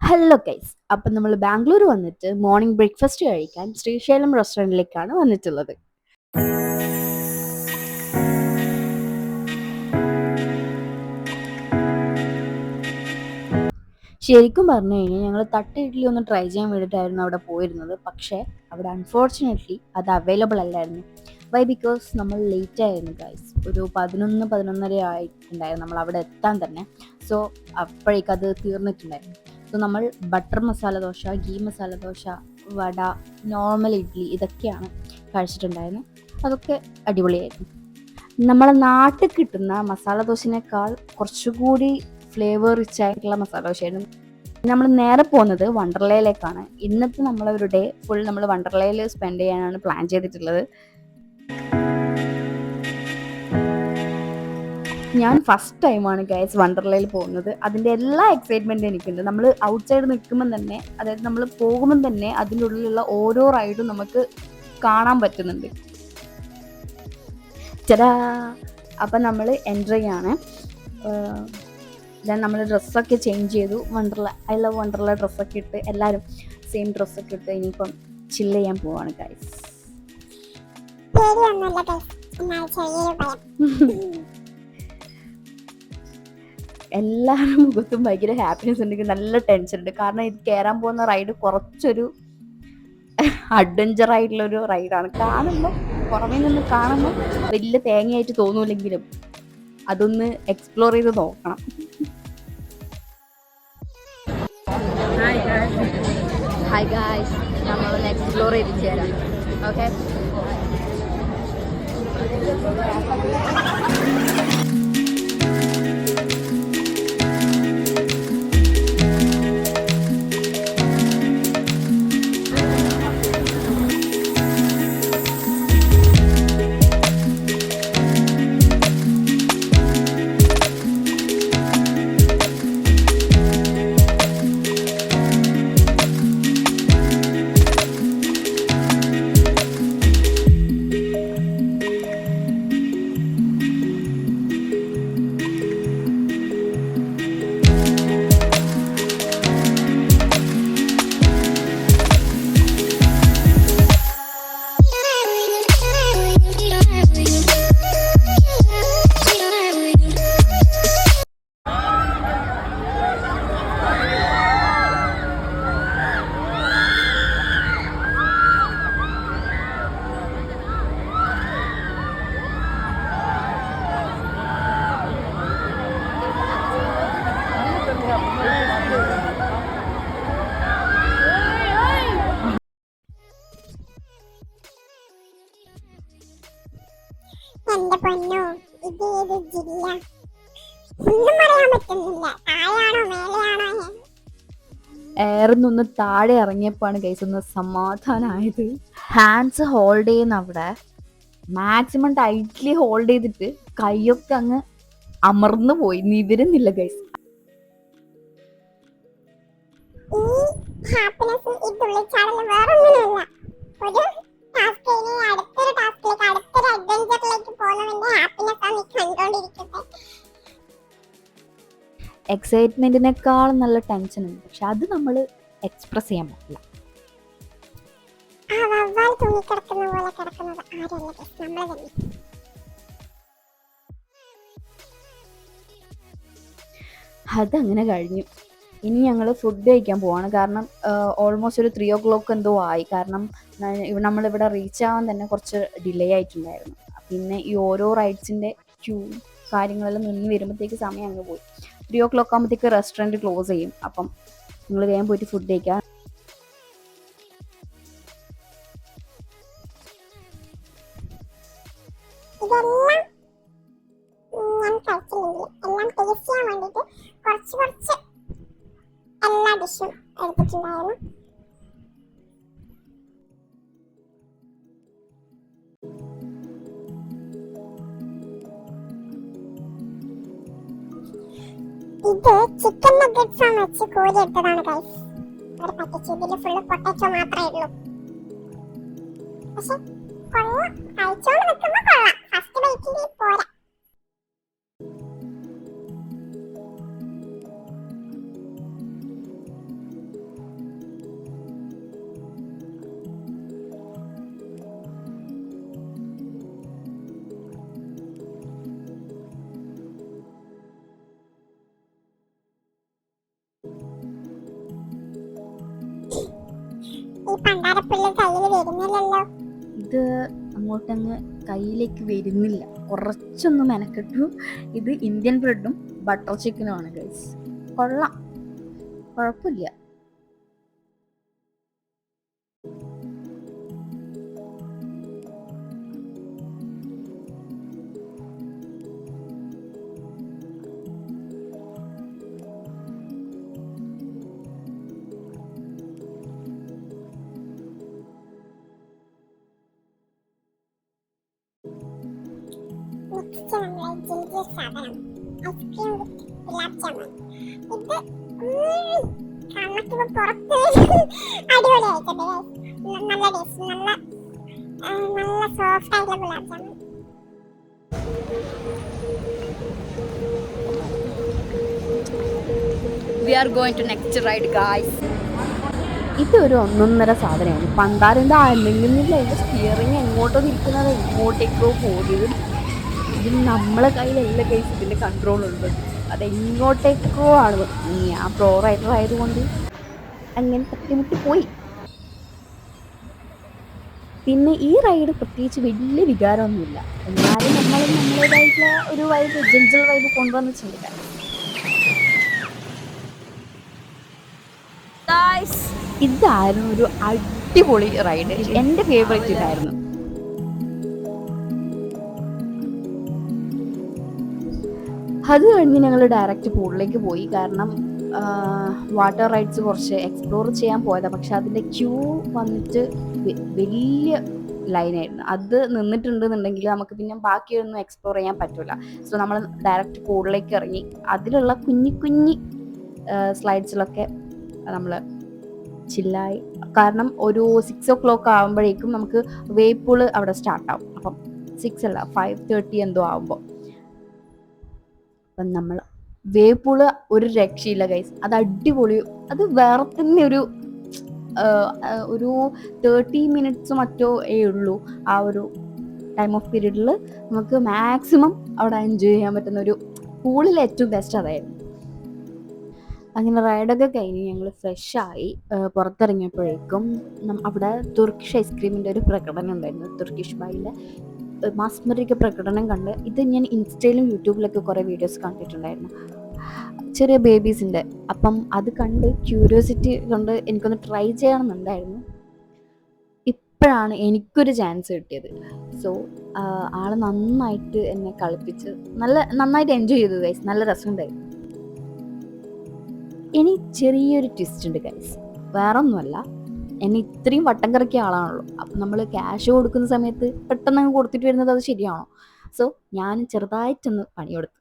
Hello guys, അപ്പം നമ്മൾ ബാംഗ്ലൂർ വന്നിട്ട് മോർണിംഗ് ബ്രേക്ക്ഫാസ്റ്റ് കഴിക്കാൻ ശ്രീശൈലം റെസ്റ്റോറൻറ്റിലേക്കാണ് വന്നിട്ടുള്ളത്. ശരിക്കും പറഞ്ഞു കഴിഞ്ഞാൽ ഞങ്ങൾ തട്ട് ഇഡ്ഡലി ഒന്ന് ട്രൈ ചെയ്യാൻ വേണ്ടിയിട്ടായിരുന്നു അവിടെ പോയിരുന്നത്. പക്ഷേ അവിടെ അൺഫോർച്ചുനേറ്റ്ലി അത് അവൈലബിൾ അല്ലായിരുന്നു. വൈ ബിക്കോസ് നമ്മൾ ലേറ്റ് ആയിരുന്നു ഗൈസ്. ഒരു 11-11:30 ആയിട്ടുണ്ടായിരുന്നു നമ്മൾ അവിടെ എത്താൻ തന്നെ. സോ അപ്പോഴേക്കും അത് തീർന്നിട്ടുണ്ടായിരുന്നു. സോ നമ്മൾ ബട്ടർ മസാല ദോശ, ഗീ മസാല ദോശ, വട, നോർമൽ ഇഡ്ഡലി ഇതൊക്കെയാണ് കഴിച്ചിട്ടുണ്ടായിരുന്നത്. അതൊക്കെ അടിപൊളിയായിരുന്നു. നമ്മളെ നാട്ടിൽ കിട്ടുന്ന മസാല ദോശനേക്കാൾ കുറച്ചുകൂടി ഫ്ലേവർ റിച്ച് ആയിട്ടുള്ള മസാല ദോശയായിരുന്നു. നമ്മൾ നേരെ പോകുന്നത് വണ്ടർലയിലേക്കാണ്. ഇന്നത്തെ നമ്മളൊരു ഡേ ഫുൾ നമ്മൾ വണ്ടർലയിൽ സ്പെൻഡ് ചെയ്യാനാണ് പ്ലാൻ ചെയ്തിട്ടുള്ളത്. ഞാൻ ഫസ്റ്റ് ടൈമാണ് ഗൈസ് വണ്ടർലയിൽ പോകുന്നത്. അതിൻ്റെ എല്ലാ എക്സൈറ്റ്മെൻറ്റും എനിക്കുണ്ട്. നമ്മൾ ഔട്ട് സൈഡ് നിൽക്കുമ്പം തന്നെ, അതായത് നമ്മൾ പോകുമ്പം തന്നെ അതിൻ്റെ ഉള്ളിലുള്ള ഓരോ റൈഡും നമുക്ക് കാണാൻ പറ്റുന്നുണ്ട്. ചേട്ടാ, അപ്പം നമ്മൾ എൻട്രി ചെയ്യാണ്. ദെൻ നമ്മൾ ഡ്രസ്സൊക്കെ ചേഞ്ച് ചെയ്തു. ഐ ലവ് വണ്ടർല ഡ്രസ്സൊക്കെ ഇട്ട് എല്ലാവരും സെയിം ഡ്രസ്സൊക്കെ ഇട്ട് ഇനിയിപ്പം ചില്ല് ചെയ്യാൻ പോവാണ് ഗൈസ്. എല്ലാവരുടെ മുഖത്തും ഭയങ്കര ഹാപ്പിനെസ് ഉണ്ടെങ്കിൽ നല്ല ടെൻഷൻ ഉണ്ട്. കാരണം ഇത് കയറാൻ പോകുന്ന റൈഡ് കുറച്ചൊരു അഡ്വഞ്ചർ ആയിട്ടുള്ളൊരു റൈഡാണ്. പുറമേ നിന്ന് കാണുമ്പോൾ വലിയ തേങ്ങയായിട്ട് തോന്നൂലെങ്കിലും അതൊന്ന് എക്സ്പ്ലോർ ചെയ്ത് നോക്കണം. ഹായ് ഗായ്സ്, നമ്മളൊന്ന് എക്സ്പ്ലോർ ചെയ്ത് ചേരാം. ഓക്കെ, എന്റെ പൊന്നോ, ഇത് ഏത് ജില്ല? ഒന്നും പറയാൻ പറ്റുന്നില്ല. താഴെയാണോ മേലെയാണോ? എയർന്നൊന്ന് താഴെ ഇറങ്ങിയപ്പോഴാണ് ഗൈസ് ഒന്ന് സമാധാനമായത്. ഹാൻഡ്സ് ഹോൾഡ് ചെയ്യുന്ന അവിടെ മാക്സിമം ടൈറ്റ്ലി ഹോൾഡ് ചെയ്തിട്ട് കൈയൊക്കെ അങ്ങ് അമർന്നു പോയി, നിവരുന്നില്ല ഗൈസ്. ഈ ഹാപ്പിനെസ്, ഈ തുള്ളിച്ചാടല് വേറൊന്നുമില്ല. ഒരു ടാസ്ക് കഴിഞ്ഞ് അടുത്തൊരു ടാസ്കിലേക്ക്, അടുത്തൊരു അഡ്വഞ്ചറിലേക്ക് പോകുന്നതിന്റെ ഹാപ്പിനെസ് ആണ് നീ കണ്ടോണ്ടിരിക്കുന്നത്. എക്സൈറ്റ്മെന്റിനേക്കാളും നല്ല ടെൻഷൻ ഉണ്ട്. പക്ഷെ അത് നമ്മൾ എക്സ്പ്രസ് ചെയ്യാൻ പറ്റില്ല. ആ വവ്വാൽ തൂങ്ങിക്കിടക്കുന്ന പോലെ കിടക്കുന്നത് ആരല്ല, നമ്മളെ തന്നെ. അതങ്ങനെ കഴിഞ്ഞു. ഇനി ഞങ്ങൾ ഫുഡ് കഴിക്കാൻ പോവാണ്. കാരണം ഓൾമോസ്റ്റ് ഒരു 3 o'clock എന്തോ ആയി. കാരണം നമ്മളിവിടെ റീച്ച് ആവാൻ തന്നെ കുറച്ച് ഡിലേ ആയിട്ടുണ്ടായിരുന്നു. പിന്നെ ഈ ഓരോ റൈഡ്സിൻ്റെ ക്യൂ കാര്യങ്ങളെല്ലാം നിന്ന് വരുമ്പോഴത്തേക്ക് സമയം അങ്ങ് പോയി. 3 o'clock ആകുമ്പോഴത്തേക്ക് റെസ്റ്റോറൻറ്റ് ക്ലോസ് ചെയ്യും. അപ്പം നിങ്ങൾ വേഗം പോയിട്ട് ഫുഡ് കഴിക്കാം. ഇതെല്ലാം ഞാൻ കഴിച്ചില്ലെങ്കിൽ എല്ലാം ടേസ്റ്റ് ചെയ്യാൻ വേണ്ടിയിട്ട് കുറച്ച് എല്ലാ ഡിഷും എടുത്തിട്ടുണ്ടായിരുന്നു. ഇത് ചിക്കൻ നഗറ്റ്സ് ആണ് വെച്ച് കോരി എടുത്തതാണ് ഗൈസ്. ഒരു പാക്കറ്റ് ഇതിൽ ഫുള്ള് പൊട്ടറ്റോ മാത്രമേ ഉള്ളൂ. പക്ഷെ കൊള്ളാം, കഴിച്ചോണ്ട് നിൽക്കുമ്പോ കൊള്ളാം. ഫസ്റ്റ് ബൈറ്റിൽ പോരാ. ഈ പണ്ടാരപ്പുള്ള കയ്യിൽ വരുന്നില്ലല്ലോ. ഇത് അങ്ങോട്ടങ്ങ് കയ്യിലേക്ക് വരുന്നില്ല. കുറച്ചൊന്ന് മെനക്കെട്ടു. ഇത് ഇന്ത്യൻ ബ്രെഡും ബട്ടർ ചിക്കനുമാണ് ഗൈസ്. കൊള്ളാം, കുഴപ്പമില്ല. നെക്സ്റ്റ് നമ്മളെ ജിഞ്ചർ സാധനം ഐസ്ക്രീം വിത്ത് ഗുലാബ് ജാമുൻ. ഇത് കണ്ണൊക്കെ പുറത്ത് അടിപൊളിയായിട്ടുണ്ട്. നല്ല ടേസ്റ്റ്, നല്ല സോഫ്റ്റ് ആയിട്ടുള്ള gulab jamun. We are going to next ride guys. ഇതൊരു ഒന്നൊന്നര സാധനമാണ്. പണ്ടാരൻ്റെ അനങ്ങുന്നില്ല. അതിൻ്റെ സ്റ്റിയറിങ് എങ്ങോട്ടോ തിരിക്കുന്നത് എങ്ങോട്ടേക്കോ പോയത്. ഇതിന് നമ്മളെ കയ്യിലല്ല കേസ് ഇതിൻ്റെ കൺട്രോൾ ഉണ്ട്. അതെങ്ങോട്ടേക്കോ ആണ്. ആ പ്രോ റൈഡർ ആയതുകൊണ്ട് അങ്ങനെ തട്ടിമുട്ടി പോയി. പിന്നെ ഈ റൈഡ് പ്രത്യേകിച്ച് വലിയ വികാരമൊന്നുമില്ല. എന്നാലും നമ്മുടേതായിട്ടുള്ള ഒരു വൈബ്, ജിഞ്ചർ വൈബ് കൊണ്ടുവന്ന് ചെയ്തില്ല. ഇതായിരുന്നു ഒരു അടിപൊളി റൈഡ്. എൻ്റെ ഫേവറേറ്റ് ഇതായിരുന്നു. അത് കഴിഞ്ഞ് ഞങ്ങൾ ഡയറക്റ്റ് പൂളിലേക്ക് പോയി. കാരണം വാട്ടർ റൈഡ്സ് കുറച്ച് എക്സ്പ്ലോർ ചെയ്യാൻ പോയതാണ്. പക്ഷെ അതിൻ്റെ ക്യൂ വന്നിട്ട് വലിയ ലൈനായിരുന്നു. അത് നിന്നിട്ടുണ്ടെന്നുണ്ടെങ്കിൽ നമുക്ക് പിന്നെ ബാക്കിയൊന്നും എക്സ്പ്ലോർ ചെയ്യാൻ പറ്റില്ല. സോ നമ്മൾ ഡയറക്റ്റ് പൂളിലേക്ക് ഇറങ്ങി അതിലുള്ള കുഞ്ഞി സ്ലൈഡ്സിലൊക്കെ നമ്മൾ ചില്ലായി. കാരണം ഒരു 6 o'clock ആകുമ്പോഴേക്കും നമുക്ക് വേപ്പൂള് അവിടെ സ്റ്റാർട്ടാവും. അപ്പം 6 അല്ല 5:30 എന്തോ ആകുമ്പോൾ അപ്പം നമ്മൾ വേപ്പൂള് ഒരു രക്ഷയില്ല ഗൈസ്. അത് അടിപൊളി. അത് വേറെ തന്നെ ഒരു 30 minutes മറ്റോ ഉള്ളൂ. ആ ഒരു ടൈം ഓഫ് പീരീഡിൽ നമുക്ക് മാക്സിമം അവിടെ എൻജോയ് ചെയ്യാൻ പറ്റുന്ന ഒരു പൂളിൽ ഏറ്റവും ബെസ്റ്റ് അതായിരുന്നു. അങ്ങനെ റൈഡൊക്കെ കഴിഞ്ഞ് ഞങ്ങൾ ഫ്രഷായി പുറത്തിറങ്ങിയപ്പോഴേക്കും അവിടെ തുർക്കിഷ് ഐസ്ക്രീമിൻ്റെ ഒരു പ്രകടനം ഉണ്ടായിരുന്നു. തുർക്കിഷ് ബായിൻ്റെ മാസ്മരിക പ്രകടനം കണ്ട്. ഇത് ഞാൻ ഇൻസ്റ്റയിലും യൂട്യൂബിലൊക്കെ കുറേ വീഡിയോസ് കണ്ടിട്ടുണ്ടായിരുന്നു, ചെറിയ ബേബീസിൻ്റെ. അപ്പം അത് കണ്ട് ക്യൂരിയോസിറ്റി കൊണ്ട് എനിക്കൊന്ന് ട്രൈ ചെയ്യണമെന്നുണ്ടായിരുന്നു. ഇപ്പോഴാണ് എനിക്കൊരു ചാൻസ് കിട്ടിയത്. സോ ആൾ നന്നായിട്ട് എന്നെ കളിപ്പിച്ച് നന്നായിട്ട് എൻജോയ് ചെയ്തു ഗൈസ്. നല്ല രസമുണ്ടായിരുന്നു. ഇനി ചെറിയൊരു ട്വിസ്റ്റ് ഉണ്ട് ഗൈസ്. വേറൊന്നുമല്ല, എന്നെ ഇത്രയും വട്ടം കറക്കിയ ആളാണല്ലോ. അപ്പം നമ്മൾ ക്യാഷ് കൊടുക്കുന്ന സമയത്ത് പെട്ടെന്ന് കൊടുത്തിട്ട് വരുന്നത് അത് ശരിയാണോ? സോ ഞാൻ ചെറുതായിട്ടൊന്ന് പണിയെടുത്തു.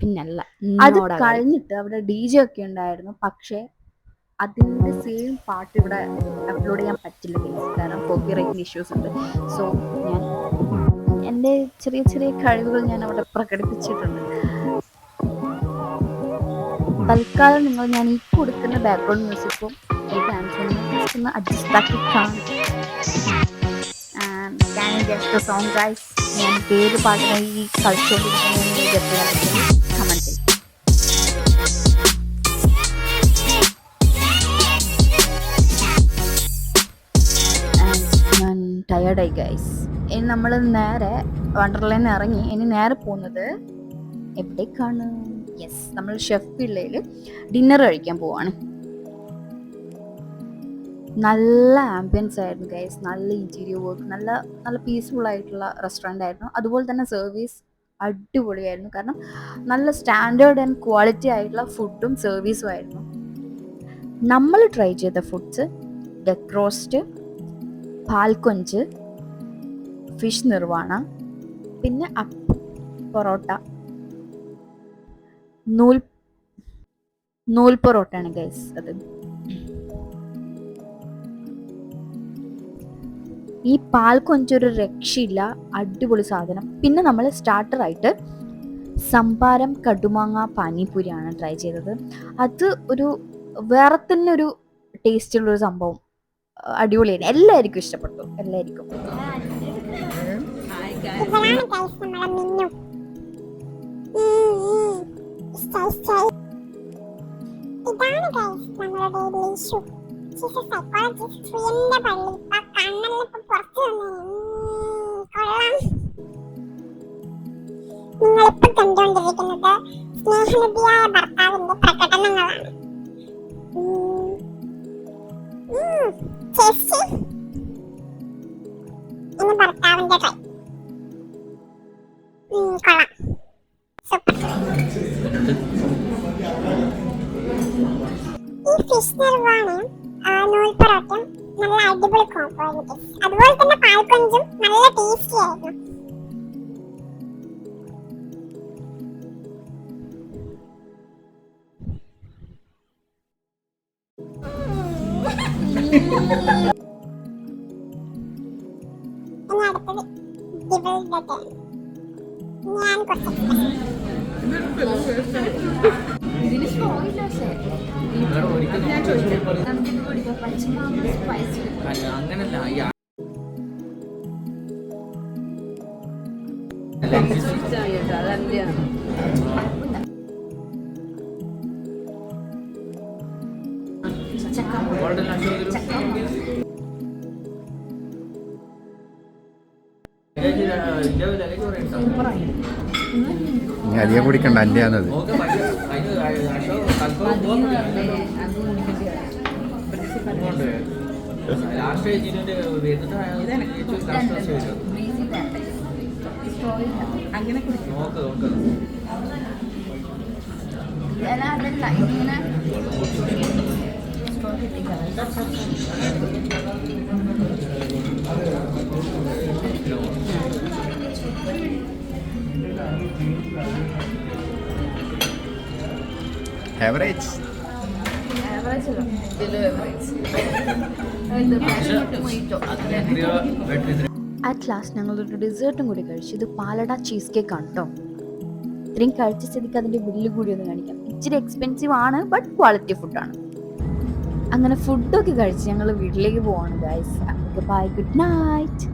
പിന്നല്ല, അത് കഴിഞ്ഞിട്ട് അവിടെ DJ ഒക്കെ ഉണ്ടായിരുന്നു. പക്ഷേ അതിൻ്റെ സെയിം പാട്ട് ഇവിടെ അപ്ലോഡ് ചെയ്യാൻ പറ്റില്ല ഗൈസ്, കാരണം കോപ്പിറൈറ്റ് ഇഷ്യൂസ് ഉണ്ട്. സോ ഞാൻ എൻ്റെ ചെറിയ കഴിവുകൾ ഞാൻ അവിടെ പ്രകടിപ്പിച്ചിട്ടുണ്ട്. തൽക്കാലം ഞാൻ ഈ കൊടുക്കുന്ന ബാക്ക്ഗ്രൗണ്ട് മ്യൂസിക്കും ഈ ഡാൻസിനും ഒന്ന് അഡ്ജസ്റ്റ് ആക്കി കാണും. Can you guess the song guys? ഞാൻ ഏത് പാട്ടിനായി ഈ കളിച്ചുകൊണ്ടിരിക്കുന്നത് ഗെറ്റ് ചെയ്യാൻ പറ്റും? കമന്റ് ചെയ്യും. ഞാൻ ടയേർഡായി ഗൈസ്. ഇനി നമ്മൾ നേരെ വണ്ടർലാൻഡ് ഇറങ്ങി. ഇനി നേരെ പോകുന്നത് എവിടേക്കാണ്? യെസ്, നമ്മൾ ഷെഫ് വില്ലയിൽ ഡിന്നർ കഴിക്കാൻ പോവാണ്. നല്ല ആംബിയൻസ് ആയിരുന്നു ഗൈസ്, നല്ല ഇൻറ്റീരിയർ വർക്ക്, നല്ല പീസ്ഫുൾ ആയിട്ടുള്ള റെസ്റ്റോറൻ്റ് ആയിരുന്നു. അതുപോലെ തന്നെ സർവീസ് അടിപൊളിയായിരുന്നു. കാരണം നല്ല സ്റ്റാൻഡേർഡ് ആൻഡ് ക്വാളിറ്റി ആയിട്ടുള്ള ഫുഡും സർവീസും ആയിരുന്നു. നമ്മൾ ട്രൈ ചെയ്ത ഫുഡ്സ് ഡക്ക് റോസ്റ്റ്, പാൽക്കൊഞ്ച്, ഫിഷ് നിർവാണ, പിന്നെ പൊറോട്ട, നൂൽ പൊറോട്ടയാണ് ഗൈസ്. അത് ഈ പാൽക്കൊഞ്ചൊരു രക്ഷയില്ല, അടിപൊളി സാധനം. പിന്നെ നമ്മൾ സ്റ്റാർട്ടറായിട്ട് സംഭാരം കടുമാങ്ങ പാനിപൂരിയാണ് ട്രൈ ചെയ്തത്. അത് ഒരു വേറെ തന്നെ ഒരു ടേസ്റ്റുള്ളൊരു സംഭവം, അടിപൊളിയായിരുന്നു. എല്ലാവർക്കും ഇഷ്ടപ്പെട്ടു, എല്ലാവർക്കും. ഇതാണ് ഗൈസ് നമ്മളുടെ ലിഷു. She's a psychologist. ശ്രീയന്റെ പള്ളി ഇപ്പൊ കണ്ണെല്ലാം ഇപ്പൊ പുറത്തു വന്നു. കൊള്ളാം. നിങ്ങളിപ്പോൾ കണ്ടുകൊണ്ടിരിക്കുന്നത് സ്നേഹനിധിയായ ഭർത്താവിന്റെ പ്രകടനങ്ങളാണ്. ചേച്ചി ഇന്ന് ഭർത്താവിന്റെ ട്രൈ. കൊള്ളാം, സൂപ്പർ. ഈ ഫിഷ് നിർവാണയും നൂൽപ്പൊറോട്ടയും നല്ല അടിപൊളി കോംബോ ആയിരുന്നു. അതുപോലെ തന്നെ പാൽക്കൊഞ്ചും നല്ല ടേസ്റ്റി ആയിരുന്നു. ഇനി അടുത്തത് ഡിവൈഡഡ്. ഞാൻ കുറച്ച് അധികം കുടിക്കണ്ട എൻ്റെ ആണത്. അങ്ങനെ അതല്ല ഇങ്ങനെ ആവറേജ് അറ്റ് ലാസ്റ്റ് ഞങ്ങളൊരു ഡെസേർട്ടും കൂടി കഴിച്ചു. ഇത് പാലട ചീസ് കേക്ക് ആണ് കേട്ടോ. ഇത്രയും കഴിച്ച സ്ഥിതിക്ക് അതിൻ്റെ ബില്ല് കൂടി ഒന്ന് കാണിക്കാം. ഇച്ചിരി എക്സ്പെൻസീവ് ആണ്, ബട്ട് ക്വാളിറ്റി ഫുഡാണ്. അങ്ങനെ ഫുഡൊക്കെ കഴിച്ച് ഞങ്ങൾ വീട്ടിലേക്ക് പോവാണ് ഗൈസ്. By, good night.